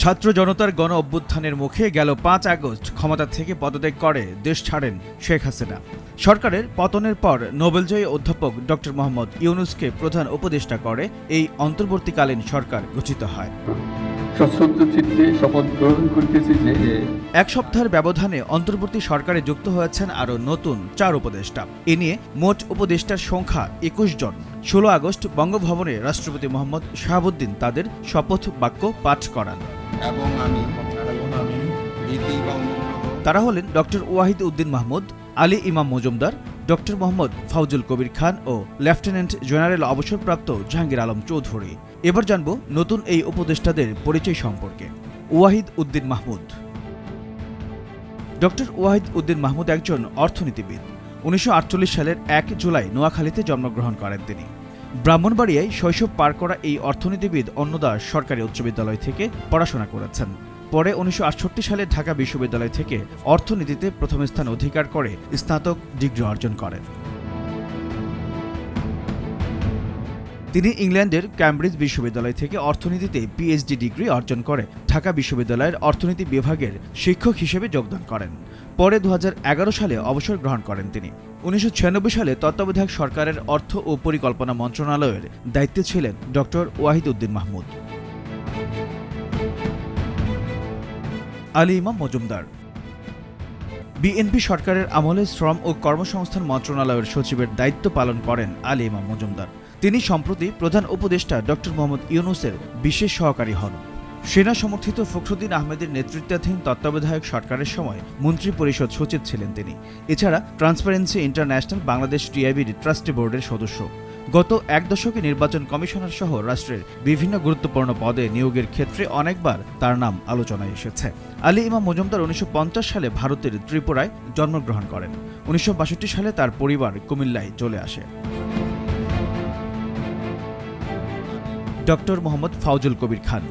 ছাত্র জনতার গণ অভ্যুত্থানের মুখে গেল ৫ আগস্ট ক্ষমতা থেকে পদত্যাগ করে দেশ ছাড়েন শেখ হাসিনা। সরকারের পতনের পর নোবেলজয়ী অধ্যাপক ড. মোহাম্মদ ইউনূসকে প্রধান উপদেষ্টা করে এই অন্তর্বর্তীকালীন সরকার গঠিত হয়। শপথ গ্রহণ করতেছি যে এক সপ্তাহের ব্যবধানে অন্তর্বর্তী সরকারে যুক্ত হয়েছেন আরও নতুন ৪ উপদেষ্টা। এ নিয়ে মোট উপদেষ্টার সংখ্যা ২১ জন। ১৬ আগস্ট বঙ্গভবনে রাষ্ট্রপতি মোহাম্মদ শাহাবুদ্দিন তাদের শপথ বাক্য পাঠ করান। এবং আমি তারা হলেন ড. ওয়াহিদ উদ্দিন মাহমুদ, আলী ইমাম মজুমদার, ড. মোহাম্মদ ফাউজুল কবির খান ও লেফটেন্যান্ট জেনারেল অবসরপ্রাপ্ত জাহাঙ্গীর আলম চৌধুরী। এবার জানব নতুন এই উপদেষ্টাদের পরিচয় সম্পর্কে। ওয়াহিদ উদ্দিন মাহমুদ। ড. ওয়াহিদ উদ্দিন মাহমুদ একজন অর্থনীতিবিদ। ১৯৪৮ সালের ১ জুলাই নোয়াখালীতে জন্মগ্রহণ করেন তিনি। ব্রাহ্মণবাড়িয়ায় শৈশব পার করা এই অর্থনীতিবিদ অন্নদা সরকারি উচ্চ বিদ্যালয় থেকে পড়াশোনা করেছেন। পরে ১৯৬৮ সালে ঢাকা বিশ্ববিদ্যালয় থেকে অর্থনীতিতে প্রথম স্থান অধিকার করে স্নাতক ডিগ্রি অর্জন করেন। তিনি ইংল্যান্ডের ক্যামব্রিজ বিশ্ববিদ্যালয় থেকে অর্থনীতিতে পিএইচডি ডিগ্রি অর্জন করে ঢাকা বিশ্ববিদ্যালয়ের অর্থনীতি বিভাগের শিক্ষক হিসেবে যোগদান করেন। পরে ২০১১ সালে অবসর গ্রহণ করেন তিনি। ১৯৯৬ সালে তত্ত্বাবধায়ক সরকারের অর্থ ও পরিকল্পনা মন্ত্রণালয়ের দায়িত্বে ছিলেন ড. ওয়াহিদ উদ্দিন মাহমুদ। আলী ইমাম মজুমদার। বিএনপি সরকারের আমলে শ্রম ও কর্মসংস্থান মন্ত্রণালয়ের সচিবের দায়িত্ব পালন করেন আলী ইমাম মজুমদার। তিনি সম্প্রতি প্রধান উপদেষ্টা ড. মোহাম্মদ ইউনূসের বিশেষ সহকারী হন। সেনা সমর্থিত ফখরুদ্দিন আহমেদের নেতৃত্বাধীন তত্ত্বাবধায়ক সরকারের সময় মন্ত্রী পরিষদ সচিব ছিলেন তিনি। এছাড়া ট্রান্সপারেন্সি ইন্টারন্যাশনাল বাংলাদেশ টিআইবির ট্রাস্টি বোর্ডের সদস্য। গত এক দশকে নির্বাচন কমিশনার সহ রাষ্ট্রের বিভিন্ন গুরুত্বপূর্ণ পদে নিয়োগের ক্ষেত্রে অনেকবার তার নাম আলোচনায় এসেছে। আলী ইমাম মজুমদার ১৯৫০ সালে ভারতের ত্রিপুরায় জন্মগ্রহণ করেন। ১৯৬২ সালে তার পরিবার কুমিল্লায় চলে আসে। ড. মোহাম্মদ ফাউজুল কবির খান।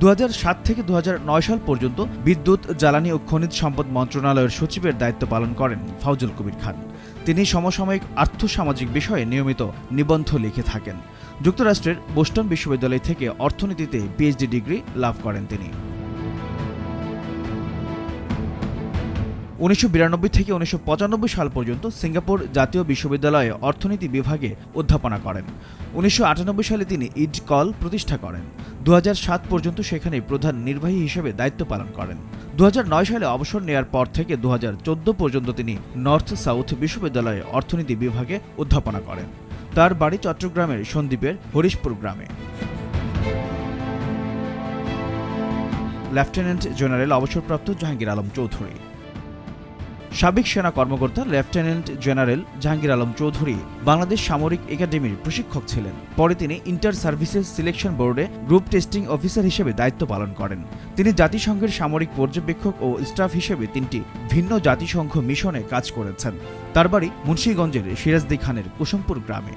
২০০৭ থেকে ২০০৯ সাল পর্যন্ত বিদ্যুৎ, জ্বালানি ও খনিজ সম্পদ মন্ত্রণালয়ের সচিবের দায়িত্ব পালন করেন ফাউজুল কবির খান। তিনি সমসাময়িক আর্থসামাজিক বিষয়ে নিয়মিত নিবন্ধ লিখে থাকেন। যুক্তরাষ্ট্রের বোস্টন বিশ্ববিদ্যালয় থেকে অর্থনীতিতে পিএইচডি ডিগ্রি লাভ করেন তিনি। ১৯৯২ থেকে ১৯৯৫ সাল পর্যন্ত সিঙ্গাপুর জাতীয় বিশ্ববিদ্যালয়ে অর্থনীতি বিভাগে অধ্যাপনা করেন। ১৯৯৮ সালে তিনি ইডকল প্রতিষ্ঠা করেন। ২০০৭ পর্যন্ত সেখানে প্রধান নির্বাহী হিসেবে দায়িত্ব পালন করেন। ২০০৯ সালে অবসর নেয়ার পর থেকে ২০১৪ পর্যন্ত তিনি নর্থ সাউথ বিশ্ববিদ্যালয়ে অর্থনীতি বিভাগে অধ্যাপনা করেন। তার বাড়ি চট্টগ্রামের সন্দ্বীপের হরিশপুর গ্রামে। লেফটেন্যান্ট জেনারেল অবসরপ্রাপ্ত জাহাঙ্গীর আলম চৌধুরী। সাবেক সেনা কর্মকর্তা লেফটেন্যান্ট জেনারেল জাহাঙ্গীর আলম চৌধুরী বাংলাদেশ সামরিক একাডেমির প্রশিক্ষক ছিলেন। পরে তিনি ইন্টার সার্ভিসেস সিলেকশন বোর্ডে গ্রুপ টেস্টিং অফিসার হিসেবে দায়িত্ব পালন করেন। তিনি জাতিসংঘের সামরিক পর্যবেক্ষক ও স্টাফ হিসেবে ৩টি ভিন্ন জাতিসংঘ মিশনে কাজ করেছেন। তার বাড়ি মুন্সিগঞ্জের সিরাজদি খানের কুসুমপুর গ্রামে।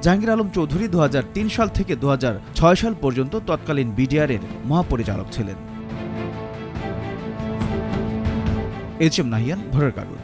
জাহাঙ্গীর আলম চৌধুরী ২০০৩ সাল থেকে ২০০৬ সাল পর্যন্ত তৎকালীন বিডিআরের মহাপরিচালক ছিলেন। এইচ এম নাহিয়ান, ভোরের কাগজ।